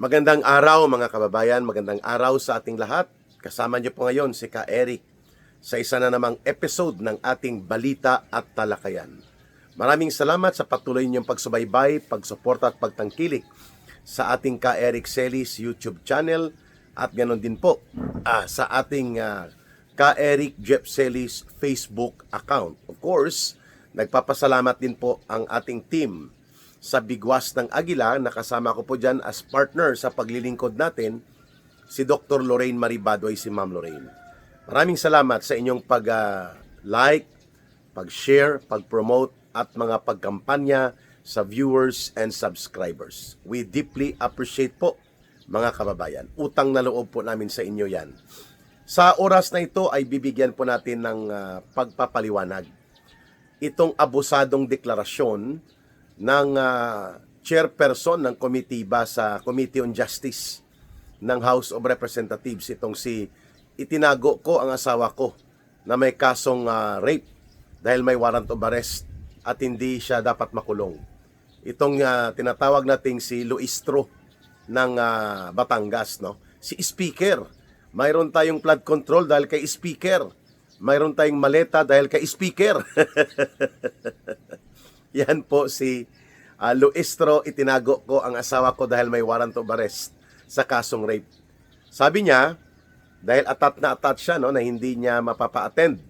Magandang araw mga kababayan, magandang araw sa ating lahat. Kasama niyo po ngayon si Ka Eric sa isa na namang episode ng ating Balita at Talakayan. Maraming salamat sa patuloy niyong pagsubaybay, pagsuporta at pagtangkilik sa ating Ka Eric Celis YouTube channel at ganoon din po sa ating Ka Eric Jeff Celis Facebook account. Of course, nagpapasalamat din po ang ating team sa Bigwas ng Agila. Nakasama ko po dyan as partner sa paglilingkod natin si Dr. Lorraine Maribadoy, si Ma'am Lorraine. Maraming salamat sa inyong pag-like, pag-share, pag-promote at mga pagkampanya sa viewers and subscribers. We deeply appreciate po mga kababayan. Utang na loob po namin sa inyo yan. Sa oras na ito ay bibigyan po natin ng pagpapaliwanag itong abusadong deklarasyon ng chairperson ng komitiba sa Committee on Justice ng House of Representatives, itong si itinago ko ang asawa ko na may kasong rape dahil may warrant of arrest at hindi siya dapat makulong. Itong tinatawag nating si Luistro ng Batangas, no? Si Speaker, mayroon tayong flood control dahil kay Speaker. Mayroon tayong maleta dahil kay Speaker. Yan po si Luistro, itinago ko ang asawa ko dahil may warrant of arrest sa kasong rape. Sabi niya, dahil atat na atat siya, no, na hindi niya mapapa-attend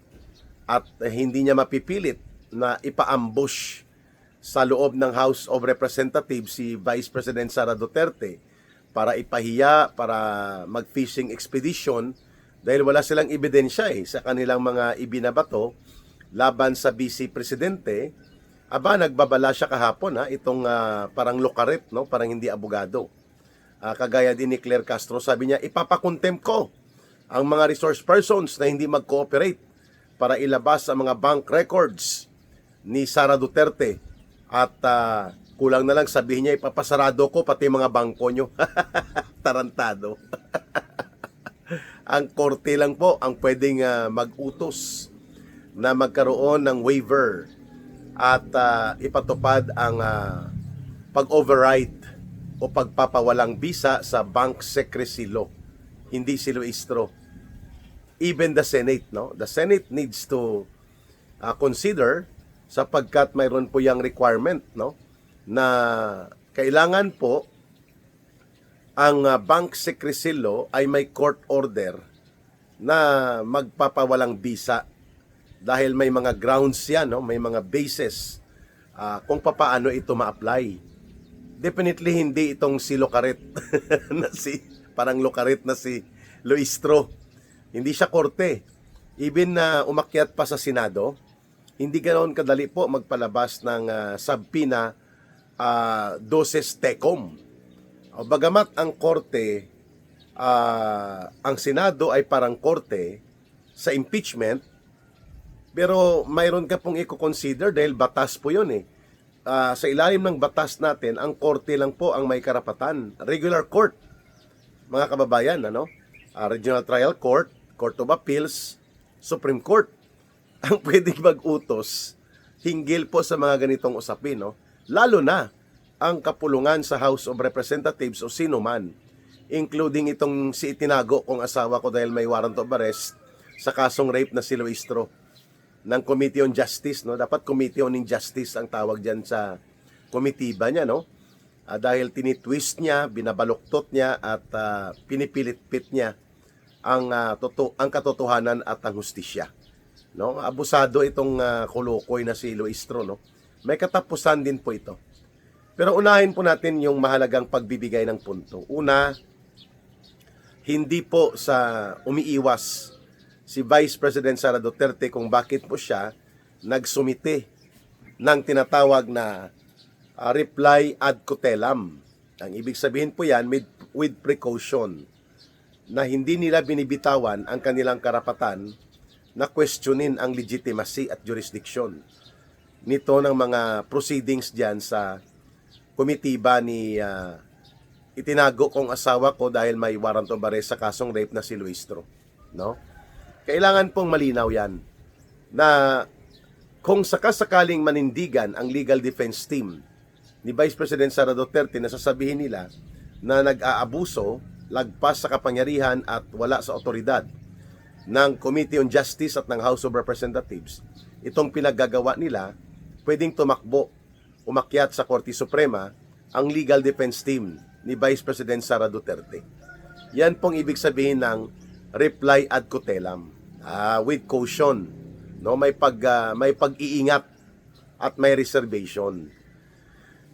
at hindi niya mapipilit na ipa-ambush sa loob ng House of Representatives si Vice President Sara Duterte para ipahiya, para mag-fishing expedition dahil wala silang ebidensya sa kanilang mga ibinabato laban sa Vice Presidente. Aba, nagbabala siya kahapon itong parang lokaret, no? Parang hindi abogado. Kagaya din ni Claire Castro, sabi niya, ipapakontempt ko ang mga resource persons na hindi mag-cooperate para ilabas ang mga bank records ni Sara Duterte. At kulang na lang sabihin niya, ipapasarado ko pati mga bangko nyo. Tarantado. Ang korte lang po ang pwedeng mag-utos na magkaroon ng waiver at ipatupad ang pag-override o pagpapawalang bisa sa bank secrecy law. Hindi si Luistro. Even the Senate, no? The Senate needs to consider sapagkat mayroon po yung requirement, no? Na kailangan po ang bank secrecy law ay may court order na magpapawalang bisa dahil may mga grounds yan, no? May mga basis kung paano ito ma-apply. Definitely hindi itong si Locaret na parang Locaret na si Luistro. Hindi siya korte. Even na umakyat pa sa Senado, hindi ganoon kadali po magpalabas ng subpoena doses tecum. O bagamat ang korte, ang Senado ay parang korte sa impeachment, pero mayroon ka pong i-consider dahil batas po yun sa ilalim ng batas natin, ang korte lang po ang may karapatan. Regular court, mga kababayan, Regional Trial Court, Court of Appeals, Supreme Court, ang pwedeng mag-utos hinggil po sa mga ganitong usapin, no? Lalo na ang kapulungan sa House of Representatives o sino man, including itong si itinago kong asawa ko dahil may warrant of arrest sa kasong rape na si Luistro ng Committee on Justice, no? Dapat Committee on Injustice ang tawag diyan sa komitiba niya, no? Dahil tinitwist niya, binabaluktot niya at pinipilit-pit niya ang katotohanan at ang hustisya, no? Abusado itong kulukoy na si Luistro, no? May katapusan din po ito. Pero unahin po natin yung mahalagang pagbibigay ng punto. Una, hindi po sa umiiwas si Vice President Sara Duterte kung bakit po siya nagsumite ng tinatawag na reply ad coetelam. Ang ibig sabihin po yan with precaution na hindi nila binibitawan ang kanilang karapatan na questionin ang legitimacy at jurisdiction nito ng mga proceedings dyan sa komitiba ni itinago kong asawa ko dahil may warrant of arrest sa kasong rape na si Luistro, no? Kailangan pong malinaw yan na kung sakasakaling manindigan ang legal defense team ni Vice President Sara Duterte na sasabihin nila na nag-aabuso, lagpas sa kapangyarihan at wala sa otoridad ng Committee on Justice at ng House of Representatives, itong pinaggagawa nila, pwedeng tumakbo, umakyat sa Korte Suprema ang legal defense team ni Vice President Sara Duterte. Yan pong ibig sabihin ng reply ad coetelam, with caution, no? May pag-iingat at may reservation.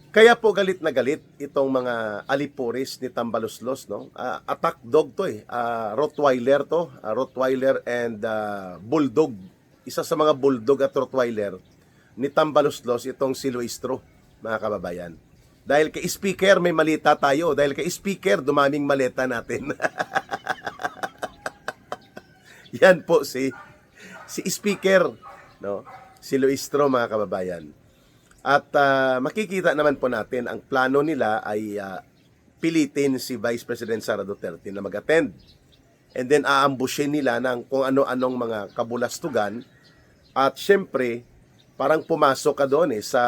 Kaya po galit na galit itong mga alipuris ni Tambaloslos, no? Attack dog to Rottweiler to, Rottweiler and Bulldog. Isa sa mga Bulldog at Rottweiler ni Tambaloslos itong si Luistro, mga kababayan. Dahil kay speaker may malita tayo, dahil kay speaker dumaming maleta natin. Yan po si speaker, no? Si Luistro, mga kababayan. At makikita naman po natin ang plano nila ay pilitin si Vice President Sara Duterte na mag-attend. And then aambushin nila ng kung ano-anong mga kabulastugan. At syempre, parang pumasok ka doon sa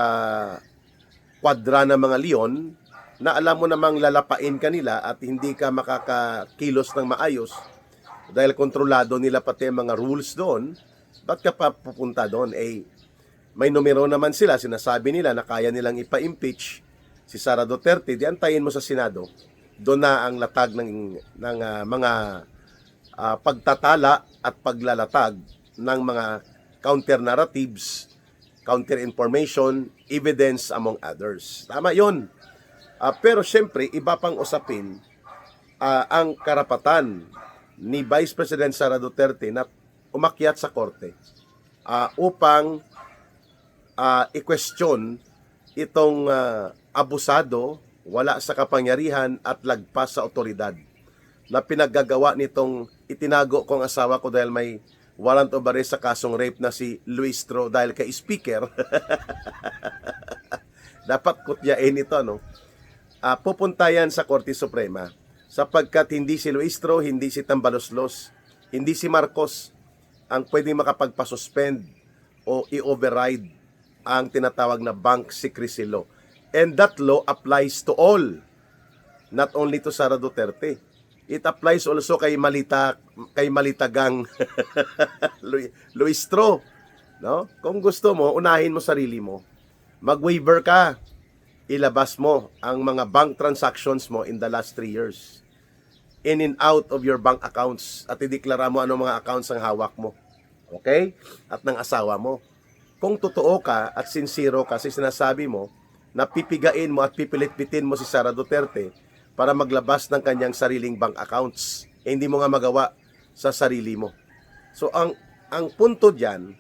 kwadra ng mga leon na alam mo namang lalapain ka nila at hindi ka makakakilos ng maayos dahil kontrolado nila pati mga rules doon. Ba't ka pa pupunta doon? May numero naman sila, sinasabi nila na kaya nilang ipa-impeach si Sara Duterte, di antayin mo sa Senado. Doon na ang latag ng mga pagtatala at paglalatag ng mga counter-narratives, counter-information, evidence among others. Tama yun. Pero syempre, iba pang usapin ang karapatan ni Vice President Sara Duterte na umakyat sa korte upang i-question itong abusado, wala sa kapangyarihan at lagpas sa otoridad na pinaggagawa nitong itinago kong asawa ko dahil may warrant of arrest sa kasong rape na si Luistro dahil kay speaker. Dapat kutyain ito, no? Pupunta yan sa Korte Suprema sapagkat hindi si Luistro, hindi si Tambaloslos, hindi si Marcos ang pwedeng makapagpasuspend o i-override ang tinatawag na bank secrecy law. And that law applies to all, not only to Sara Duterte. It applies also kay malitagang Luistro, no? Kung gusto mo, unahin mo sarili mo. Mag-waiver ka. Ilabas mo ang mga bank transactions mo in the last 3 years. In and out of your bank accounts at ideklara mo anong mga accounts ang hawak mo. Okay? At ng asawa mo. Kung totoo ka at sincero ka sa sinasabi mo, na pipigain mo at pipilit-pitin mo si Sara Duterte para maglabas ng kanyang sariling bank accounts. Hindi mo nga magawa sa sarili mo. So ang punto diyan,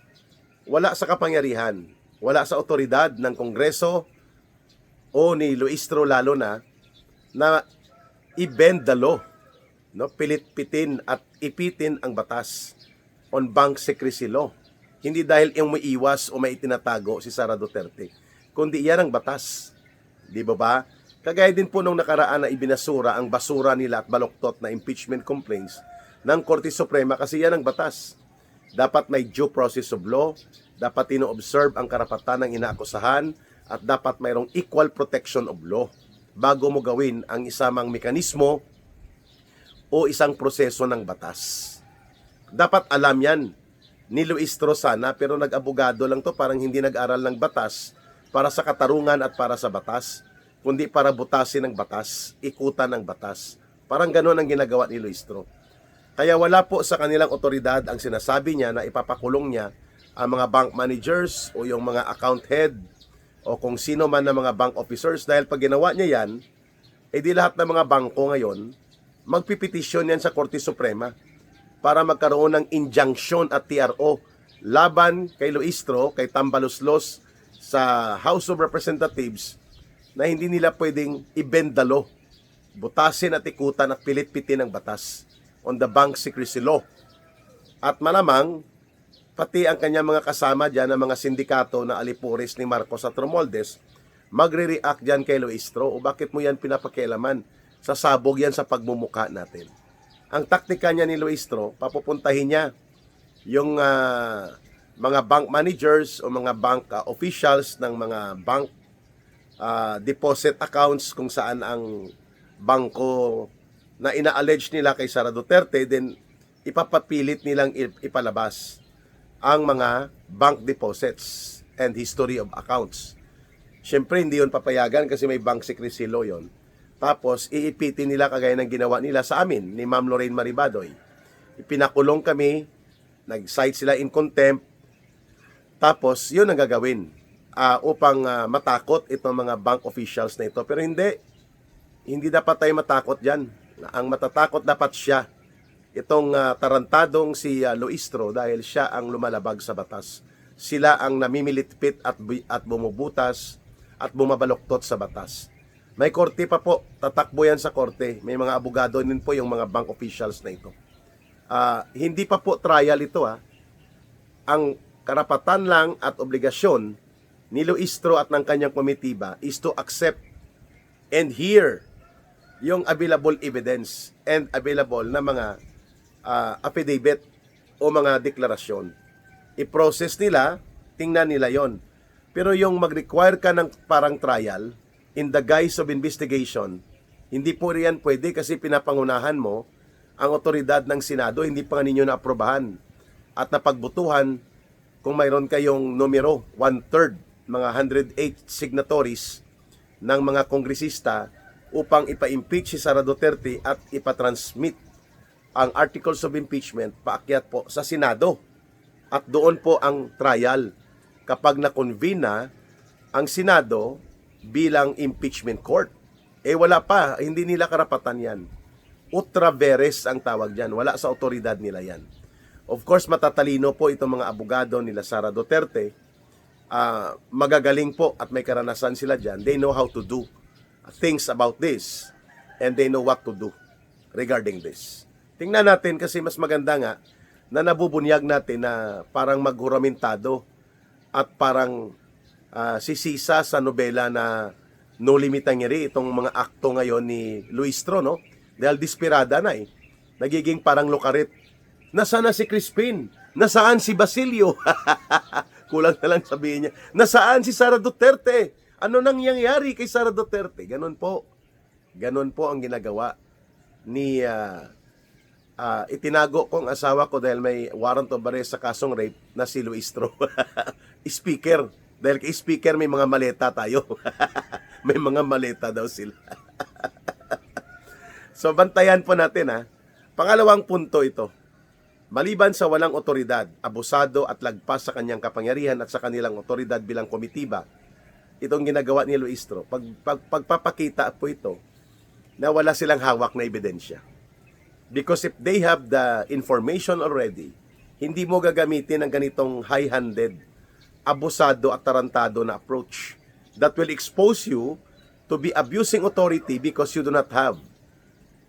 wala sa kapangyarihan, wala sa otoridad ng Kongreso o ni Luistro lalo na i-bend the law, no? Pilit-pitin at ipitin ang batas on bank secrecy law. Hindi dahil yung may iwas o may itinatago si Sara Duterte, kundi yan ang batas. Di ba? Kagaya din po nung nakaraan na ibinasura ang basura nila at baloktot na impeachment complaints ng Korte Suprema kasi yan ang batas. Dapat may due process of law, dapat ino-observe ang karapatan ng inaakusahan at dapat mayroong equal protection of law bago mo gawin ang isamang mekanismo o isang proseso ng batas. Dapat alam yan ni Luistro sana, pero nag-abogado lang to, parang hindi nag-aral ng batas para sa katarungan at para sa batas, kundi para butasin ng batas, ikutan ng batas. Parang gano'n ang ginagawa ni Luistro. Kaya wala po sa kanilang otoridad ang sinasabi niya na ipapakulong niya ang mga bank managers o yung mga account head o kung sino man na mga bank officers, dahil pag ginawa niya yan, di lahat ng mga bangko ngayon, magpipetisyon yan sa Korte Suprema para magkaroon ng injunction at TRO laban kay Luistro, kay Tambaloslos sa House of Representatives na hindi nila pwedeng i-bend the law, butasin at ikutan at pilit-pitin ang batas on the bank secrecy law. At malamang, pati ang kanyang mga kasama dyan, ang mga sindikato na alipuris ni Marcos at Romualdez, magre-react dyan kay Luistro. O bakit mo yan pinapakialaman? Sasabog yan sa pagmumuka natin. Ang taktika niya ni Luistro, papupuntahin niya yung mga bank managers o mga bank officials ng mga bank deposit accounts kung saan ang bangko na ina-allege nila kay Sara Duterte, then ipapapilit nilang ipalabas ang mga bank deposits and history of accounts. Siyempre, hindi yun papayagan kasi may bank secrecy law yun. Tapos, iipitin nila kagaya ng ginawa nila sa amin ni Ma'am Lorraine Maribadoy. Ipinakulong kami, nag-cite sila in contempt, tapos yun ang gagawin upang matakot itong mga bank officials na ito. Pero hindi dapat tayo matakot dyan. Ang matatakot dapat siya, itong tarantadong si Luistro, dahil siya ang lumalabag sa batas. Sila ang namimilitpit at bumubutas at bumabaloktot sa batas. May korte pa po, tatakbo yan sa korte. May mga abogado din po yung mga bank officials na ito. Hindi pa po trial ito. Ang karapatan lang at obligasyon ni Luistro at ng kanyang komitiba is to accept and hear yung available evidence and available na mga affidavit o mga deklarasyon. I-process nila, tingnan nila yon. Pero yung mag-require ka ng parang trial in the guise of investigation, hindi po riyan pwede kasi pinapangunahan mo ang otoridad ng Senado, hindi pa ninyo na-aprobahan at napagbutuhan kung mayroon kayong numero, 1/3, mga 108 signatories ng mga kongresista upang ipa-impeach si Sara Duterte at ipatransmit ang articles of impeachment paakyat po sa Senado. At doon po ang trial kapag na-convene na ang Senado bilang impeachment court. Wala pa, hindi nila karapatan yan. Ultra vires ang tawag dyan, wala sa otoridad nila yan. Of course, matatalino po itong mga abogado nila Sara Duterte. Magagaling po at may karanasan sila dyan. They know how to do things about this and they know what to do regarding this. Tingnan natin kasi mas maganda nga na nabubunyag natin na parang maghuramentado at parang sisisa sa nobela na No Limit Tangere, itong mga akto ngayon ni Luistro, no? Dahil desperada na Nagiging parang lukarit. Nasaan na si Crispin? Nasaan si Basilio? Kulang na lang sabihin niya. Nasaan si Sara Duterte? Ano nangyayari kay Sara Duterte? Ganon po. Ganon po ang ginagawa ni itinago ko ang asawa ko dahil may warrant of arrest sa kasong rape na si Luistro. Speaker. Dahil kay speaker may mga maleta tayo. May mga maleta daw sila. So bantayan po natin Pangalawang punto ito. Maliban sa walang otoridad, abusado at lagpas sa kanyang kapangyarihan at sa kanilang otoridad bilang komitiba, itong ginagawa ni Luistro, pagpapakita po ito na wala silang hawak na ebidensya. Because if they have the information already, hindi mo gagamitin ang ganitong high-handed, abusado at tarantado na approach that will expose you to be abusing authority because you do not have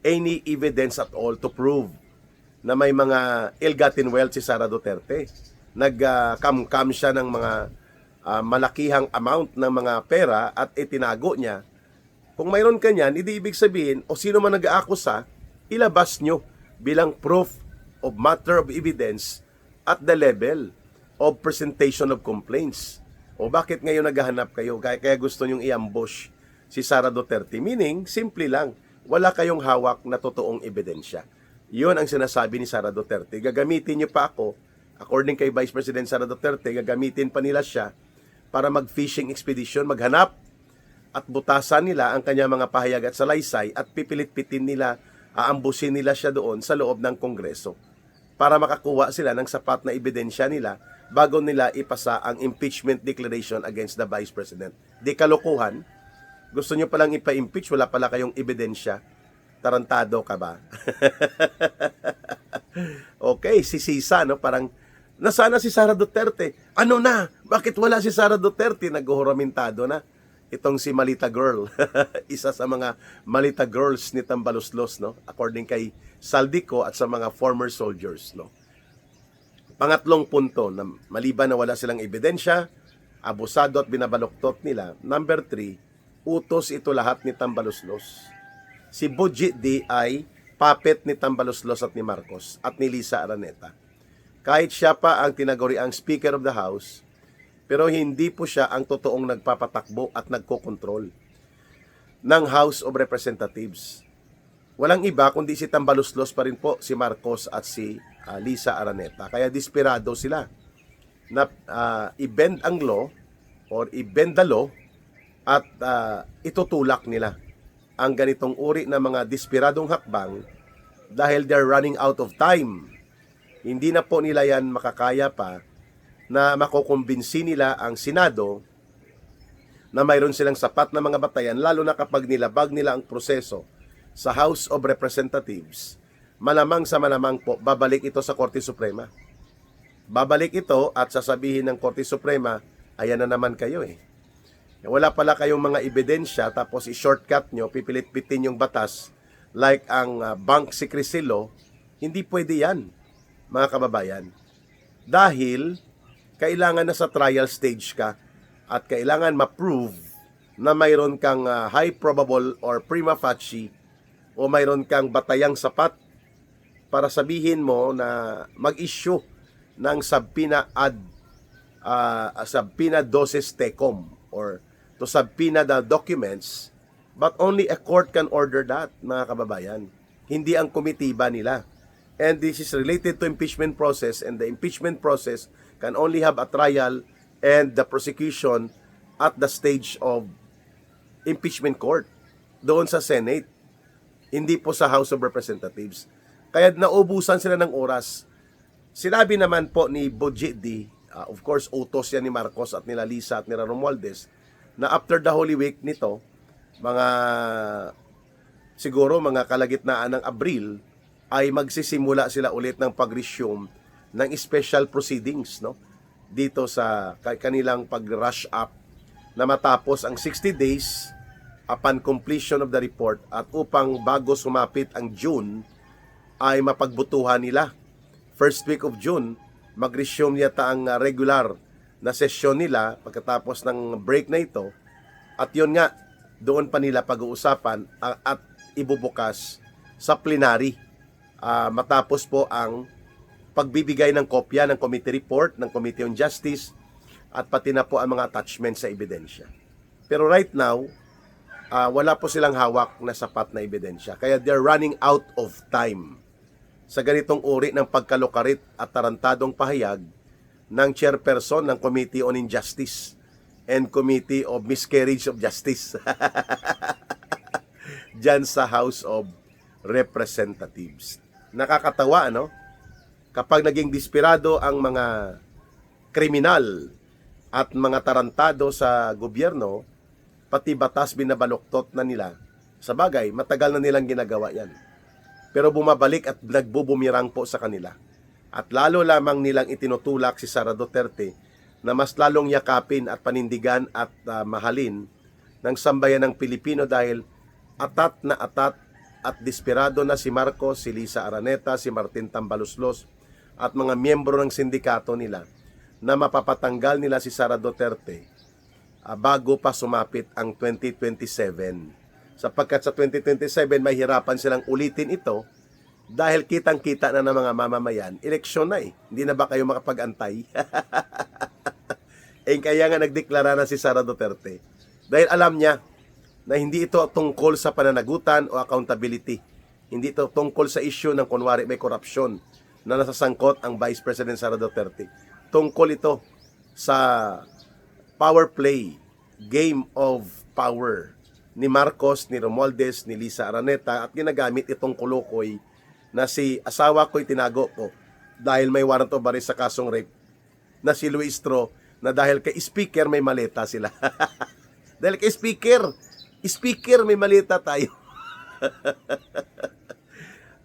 any evidence at all to prove na may mga ill-gotten wealth si Sara Duterte. Nag-kam-kam siya ng mga malakihang amount ng mga pera at itinago niya. Kung mayroon ka niyan, hindi ibig sabihin, o sino man nag-aakusa, ilabas nyo bilang proof of matter of evidence at the level of presentation of complaints. O bakit ngayon naghahanap kayo? Kaya gusto nyong i-ambush si Sara Duterte? Meaning, simple lang, wala kayong hawak na totoong ebidensya. Yun ang sinasabi ni Sara Duterte. Gagamitin niyo pa ako, according kay Vice President Sara Duterte, gagamitin pa nila siya para mag-fishing expedition, maghanap at butasan nila ang kanyang mga pahayag at salaysay at pipilit-pitin nila, aambusin nila siya doon sa loob ng Kongreso para makakuha sila ng sapat na ebidensya nila bago nila ipasa ang impeachment declaration against the Vice President. Di kalokohan. Gusto nyo palang ipa-impeach, wala pala kayong ebidensya. Tarantado ka ba? Okay, si Sisa, no? Parang, nasaan na si Sara Duterte? Ano na? Bakit wala si Sara Duterte? Naghuhuramentado na. Itong si Malita Girl. Isa sa mga Malita Girls ni Tambaluslos, no? According kay Saldico at sa mga former soldiers, no? Pangatlong punto, na maliban na wala silang ebidensya, abusado at binabaloktot nila. Number 3, utos ito lahat ni Tambaluslos. Si Budget D ay puppet ni Tambaluslos at ni Marcos at ni Lisa Araneta. Kahit siya pa ang tinaguriang Speaker of the House, pero hindi po siya ang totoong nagpapatakbo at nagkokontrol. ng House of Representatives. Walang iba kundi si Tambaluslos pa rin po, si Marcos at si Lisa Araneta. Kaya desperado sila na i-bend ang law or i-bend the law at itutulak nila ang ganitong uri ng mga desperadong hakbang dahil they're running out of time. Hindi na po nila yan makakaya pa na makukumbinsi nila ang Senado na mayroon silang sapat na mga batayan, lalo na kapag nilabag nila ang proseso sa House of Representatives. Malamang sa malamang po, babalik ito sa Korte Suprema. Babalik ito at sasabihin ng Korte Suprema, ayan na naman kayo eh. Wala pala kayong mga ebidensya, tapos i-shortcut nyo, pipilit-pitin yung batas, like ang bank secrecy law. Hindi pwede yan, mga kababayan. Dahil, kailangan na sa trial stage ka at kailangan ma-prove na mayroon kang high probable or prima facie o mayroon kang batayang sapat para sabihin mo na mag-issue ng subpoena subpoena dosis tecum or to subpoena the documents, but only a court can order that, mga kababayan. Hindi ang komitiba nila. And this is related to impeachment process, and the impeachment process can only have a trial and the prosecution at the stage of impeachment court doon sa Senate, hindi po sa House of Representatives. Kaya naubusan sila ng oras. Sinabi naman po ni Bojidi, of course, utos yan ni Marcos at nila Lisa at nila Romualdez, na after the Holy Week nito, siguro mga kalagitnaan ng Abril, ay magsisimula sila ulit ng pag-resume ng special proceedings, no? Dito sa kanilang pag-rush up na matapos ang 60 days upon completion of the report at upang bago sumapit ang June ay mapagbutuhan nila. First week of June, mag-resume yata ang regular na sesyon nila pagkatapos ng break na ito. At yun nga, doon pa nila pag-uusapan at ibubukas sa plenary. Matapos po ang pagbibigay ng kopya ng committee report, ng Committee on Justice, at pati na po ang mga attachments sa ebidensya. Pero right now, wala po silang hawak na sapat na ebidensya. Kaya they're running out of time sa ganitong uri ng pagkalukarit at tarantadong pahayag ng chairperson ng Committee on Injustice and Committee of Miscarriage of Justice dyan sa House of Representatives. Nakakatawa, ano? Kapag naging desperado ang mga kriminal at mga tarantado sa gobyerno, pati batas binabaluktot na nila. Sa bagay, matagal na nilang ginagawa yan. Pero bumabalik at nagbubumirang po sa kanila. At lalo lamang nilang itinutulak si Sara Duterte na mas lalong yakapin at panindigan at mahalin ng sambayan ng Pilipino dahil atat at desperado na si Marcos, si Lisa Araneta, si Martin Tambaluslos at mga miyembro ng sindikato nila na mapapatanggal nila si Sara Duterte bago pa sumapit ang 2027. Sapagkat sa 2027 may hirapan silang ulitin ito dahil kitang-kita na ng mga mamamayan, eleksyon na eh. Hindi na ba kayo makapag-antay? Kaya nga nagdeklara na si Sara Duterte. Dahil alam niya na hindi ito tungkol sa pananagutan o accountability. Hindi ito tungkol sa issue ng kunwari may korupsyon na nasasangkot ang Vice President Sara Duterte. Tungkol ito sa power play, game of power ni Marcos, ni Romualdez, ni Lisa Araneta at ginagamit itong kulukoy na si asawa ko'y tinago ko dahil may warrant of arrest sa kasong rape na si Luis Tro na dahil kay speaker may maleta sila. Dahil kay speaker may maleta tayo.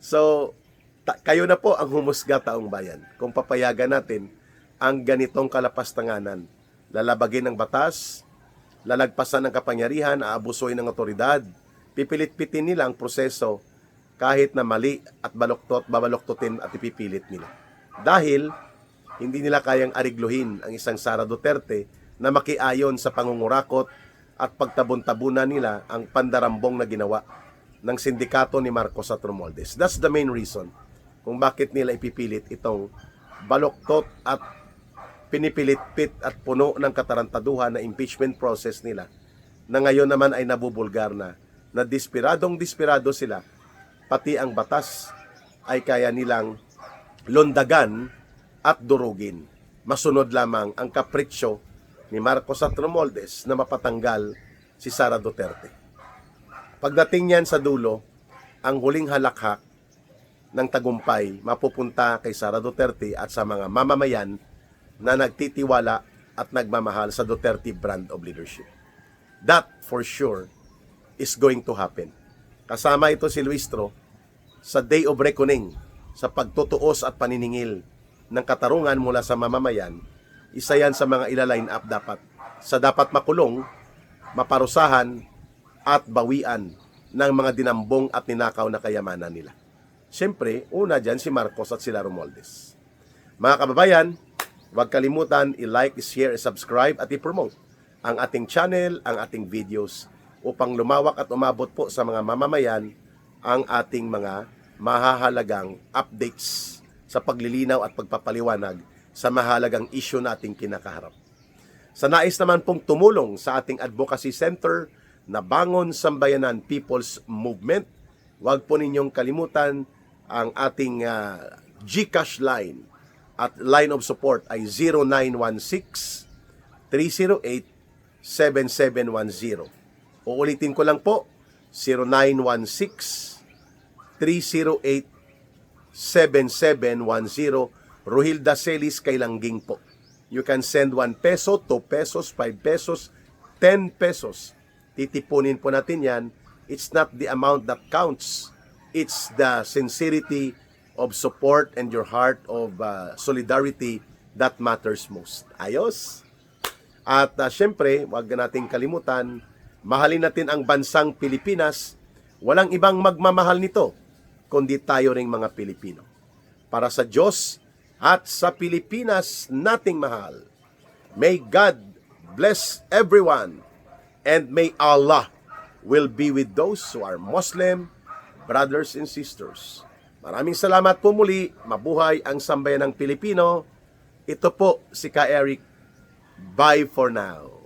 So, kayo na po ang humusga, taong bayan, kung papayagan natin ang ganitong kalapastanganan. Lalabagin ng batas, lalagpasan ng kapangyarihan, aabusuin ng otoridad, pipilit-pitin nila ang proseso kahit na mali at babaloktutin at ipipilit nila. Dahil hindi nila kayang arigluhin ang isang Sara Duterte na makiayon sa pangungurakot at pagtabon-tabunan nila ang pandarambong na ginawa ng sindikato ni Marcos at Romualdez. That's the main reason kung bakit nila ipipilit itong baloktot at pinipilit-pit at puno ng katarantaduhan na impeachment process nila na ngayon naman ay nabubulgar na na desperado sila, pati ang batas ay kaya nilang lundagan at durugin. Masunod lamang ang kapritsyo ni Marcos at Romualdez na mapatanggal si Sara Duterte. Pagdating niyan sa dulo, ang huling halakhak ng tagumpay mapupunta kay Sara Duterte at sa mga mamamayan na nagtitiwala at nagmamahal sa Duterte brand of leadership. That for sure is going to happen. Kasama ito si Luistro sa Day of Reckoning, sa pagtutuos at paniningil ng katarungan mula sa mamamayan. Isa yan sa mga ila-line up dapat makulong, maparusahan at bawian ng mga dinambong at ninakaw na kayamanan nila. Siyempre, una dyan si Marcos at sila Romualdez. Mga kababayan, huwag kalimutan i-like, i-share, i-subscribe at i-promote ang ating channel, ang ating videos upang lumawak at umabot po sa mga mamamayan ang ating mga mahahalagang updates sa paglilinaw at pagpapaliwanag sa mahalagang issue nating kinakaharap. Sa nais naman pong tumulong sa ating advocacy center na Bangon Sambayanan People's Movement, huwag po ninyong kalimutan ang ating GCash line at line of support ay 0916-308-7710. Uulitin ko lang po, 0916-308-7710. Rohilda Celis Kailangging po. You can send 1 peso, 2 pesos, 5 pesos, 10 pesos. Titipunin po natin yan. It's not the amount that counts. It's the sincerity of support and your heart of solidarity that matters most. Ayos? At syempre, huwag nating kalimutan, mahalin natin ang bansang Pilipinas. Walang ibang magmamahal nito, kundi tayo ring mga Pilipino. Para sa Diyos at sa Pilipinas nating mahal, may God bless everyone, and may Allah will be with those who are Muslim, brothers and sisters. Maraming salamat po muli. Mabuhay ang sambayanang Pilipino. Ito po si Ka Eric. Bye for now.